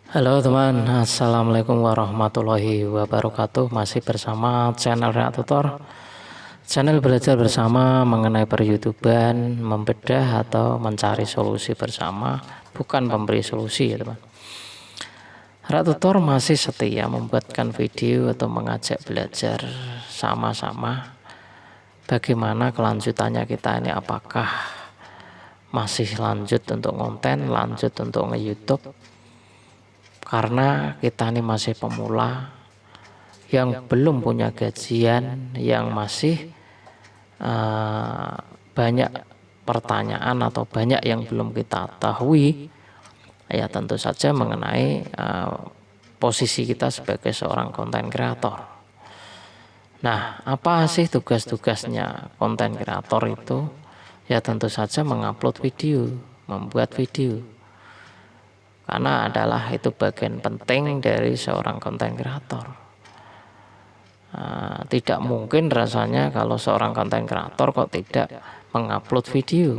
Halo teman, Assalamualaikum warahmatullahi wabarakatuh. Masih bersama channel Reak Tutor, channel belajar bersama mengenai per-YouTuban, membedah atau mencari solusi bersama, bukan pemberi solusi ya teman. Reak Tutor masih setia membuatkan video atau mengajak belajar sama-sama bagaimana kelanjutannya kita ini, apakah masih lanjut untuk konten, lanjut untuk nge-YouTube. Karena kita ini masih pemula yang belum punya gajian, yang masih banyak pertanyaan atau banyak yang belum kita ketahui, ya tentu saja mengenai posisi kita sebagai seorang konten kreator. Nah, apa sih tugas-tugasnya konten kreator itu? Ya tentu saja mengupload video, membuat video. Karena adalah itu bagian penting dari seorang konten kreator. Tidak mungkin rasanya kalau seorang konten kreator kok tidak mengupload video,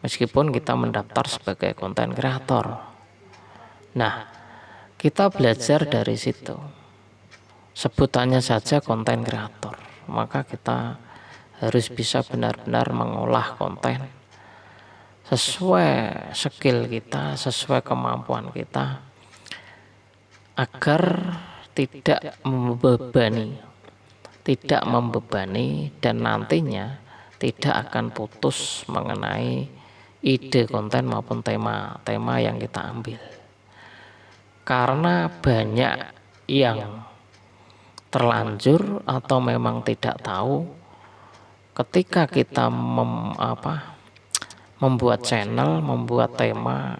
meskipun kita mendaftar sebagai konten kreator. Nah, kita belajar dari situ. Sebutannya saja konten kreator, maka kita harus bisa benar-benar mengolah konten sesuai skill kita, sesuai kemampuan kita, agar tidak membebani dan nantinya tidak akan putus mengenai ide konten maupun tema yang kita ambil. Karena banyak yang terlanjur atau memang tidak tahu, ketika kita membuat channel, membuat tema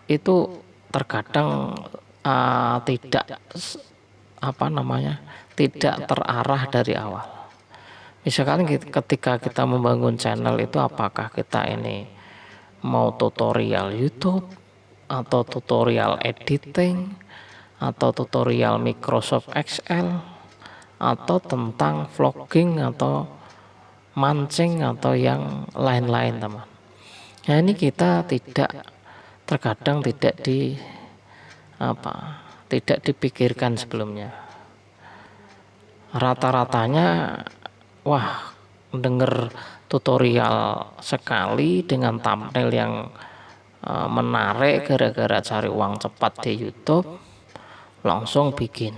itu terkadang tidak terarah dari awal. Misalkan ketika kita membangun channel itu, apakah kita ini mau tutorial YouTube atau tutorial editing atau tutorial Microsoft Excel atau tentang vlogging atau mancing atau yang lain-lain teman. Nah, ini kita terkadang tidak dipikirkan sebelumnya. Rata-ratanya denger tutorial sekali dengan thumbnail yang menarik gara-gara cari uang cepat di YouTube, langsung bikin.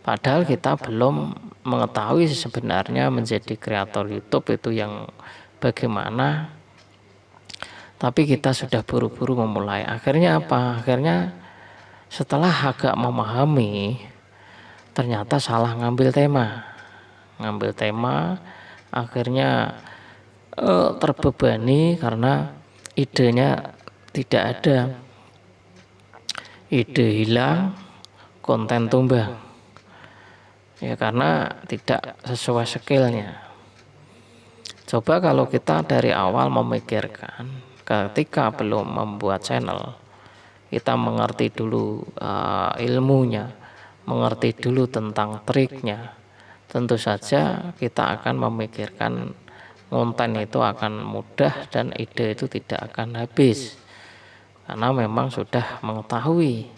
Padahal kita belum mengetahui sebenarnya menjadi kreator YouTube itu yang bagaimana. Tapi kita sudah buru-buru memulai. Akhirnya apa? Akhirnya setelah agak memahami, ternyata salah ngambil tema. Akhirnya terbebani karena idenya tidak ada. Ide hilang, konten tumbang. Ya karena tidak sesuai skillnya. Coba kalau kita dari awal memikirkan, ketika belum membuat channel, kita mengerti dulu ilmunya, mengerti dulu tentang triknya, tentu saja kita akan memikirkan konten itu akan mudah dan ide itu tidak akan habis, karena memang sudah mengetahui.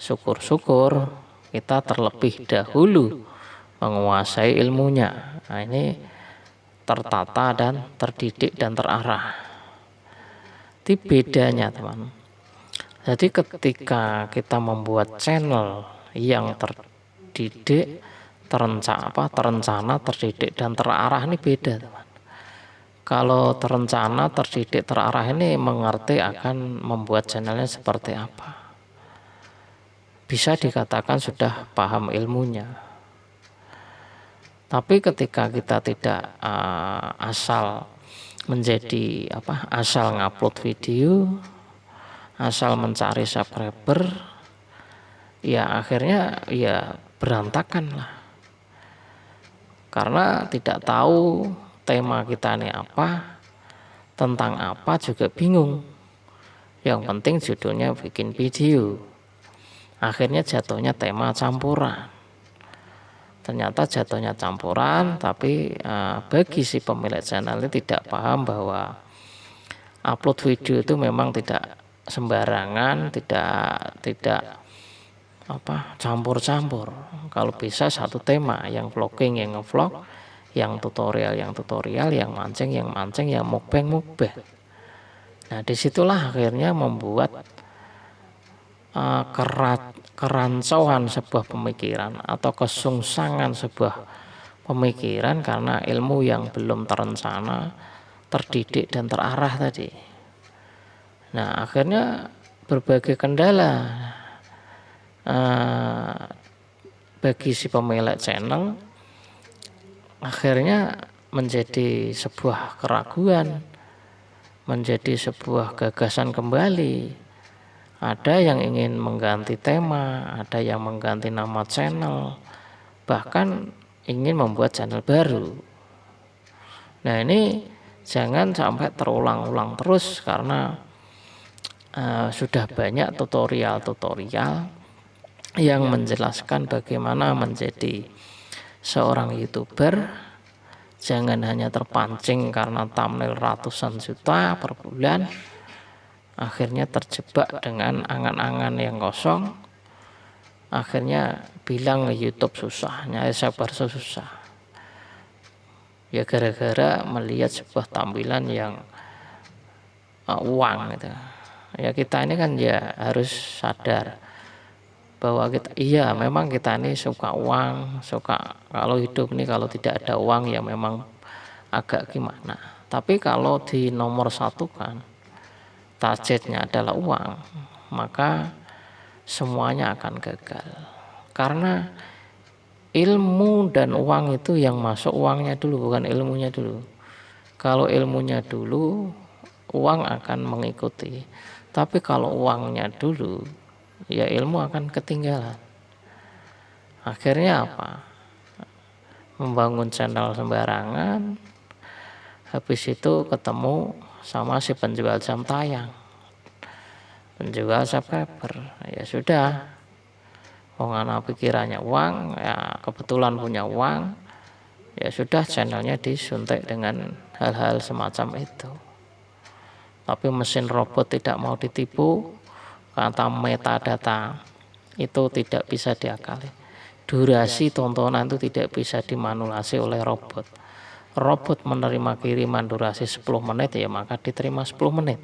Syukur-syukur kita terlebih dahulu menguasai ilmunya. Nah, ini tertata dan terdidik dan terarah. Itu bedanya teman. Jadi ketika kita membuat channel yang terdidik, terencana, terdidik dan terarah, ini beda teman. Kalau terencana, terdidik, terarah ini mengerti akan membuat channelnya seperti apa. Bisa dikatakan sudah paham ilmunya. Tapi ketika kita tidak asal ngupload video, asal mencari subscriber, ya akhirnya ya berantakan lah. Karena tidak tahu tema kita ini apa, tentang apa juga bingung. Yang penting judulnya bikin video. Akhirnya jatuhnya tema campuran. Ternyata jatuhnya campuran, tapi bagi si pemilik channel ini tidak paham bahwa upload video itu memang tidak sembarangan, tidak campur-campur. Kalau bisa satu tema, yang vlogging yang ngevlog, yang tutorial yang tutorial, yang mancing yang mancing, yang mukbang mukbang. Nah, disitulah akhirnya membuat kerancauan sebuah pemikiran atau kesungsangan sebuah pemikiran karena ilmu yang belum terencana, terdidik dan terarah tadi. Nah, akhirnya berbagai kendala bagi si pemilik channel akhirnya menjadi sebuah keraguan, menjadi sebuah gagasan kembali. Ada yang ingin mengganti tema, ada yang mengganti nama channel, bahkan ingin membuat channel baru. Nah, ini jangan sampai terulang-ulang terus karena sudah banyak tutorial-tutorial yang menjelaskan bagaimana menjadi seorang YouTuber. Jangan hanya terpancing karena thumbnail ratusan juta per bulan, akhirnya terjebak dengan angan-angan yang kosong, akhirnya bilang YouTube susah, nyari sabar susah. Ya gara-gara melihat sebuah tampilan yang uang gitu. Ya kita ini kan ya harus sadar bahwa kita memang kita ini suka uang, suka kalau hidup ini kalau tidak ada uang ya memang agak gimana. Tapi kalau di nomor satu kan targetnya adalah uang, maka semuanya akan gagal. Karena ilmu dan uang itu yang masuk uangnya dulu, bukan ilmunya dulu. Kalau ilmunya dulu, uang akan mengikuti. Tapi kalau uangnya dulu, ya ilmu akan ketinggalan. Akhirnya apa? Membangun channel sembarangan, habis itu ketemu sama si penjual jam tayang, penjual subscriber. Ya sudah, ngana pikirannya uang, ya kebetulan punya uang, ya sudah channelnya disuntik dengan hal-hal semacam itu. Tapi mesin robot tidak mau ditipu, kata metadata itu tidak bisa diakali. Durasi tontonan itu tidak bisa dimanipulasi oleh robot. Robot menerima kiriman durasi 10 menit ya maka diterima 10 menit.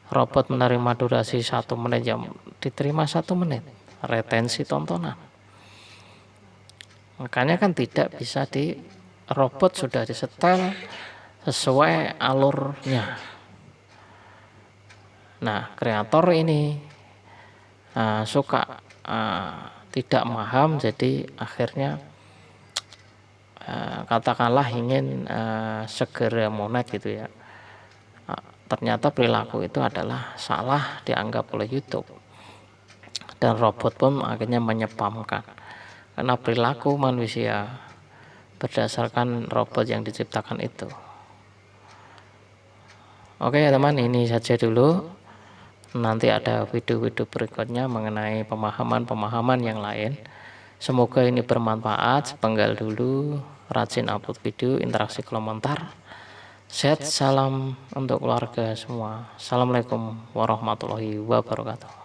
Robot menerima durasi 1 menit ya diterima 1 menit. Retensi tontonan. Makanya kan tidak bisa robot sudah disetel sesuai alurnya. Nah, kreator ini suka tidak paham, jadi akhirnya katakanlah ingin segera monet gitu ya. Ternyata perilaku itu adalah salah dianggap oleh YouTube, dan robot pun akhirnya menyepamkan karena perilaku manusia berdasarkan robot yang diciptakan itu. Oke ya teman, ini saja dulu. Nanti ada video-video berikutnya mengenai pemahaman-pemahaman yang lain. Semoga ini bermanfaat. Sepenggal dulu, rajin upload video, interaksi komentar. Sehat, salam untuk keluarga semua. Assalamualaikum warahmatullahi wabarakatuh.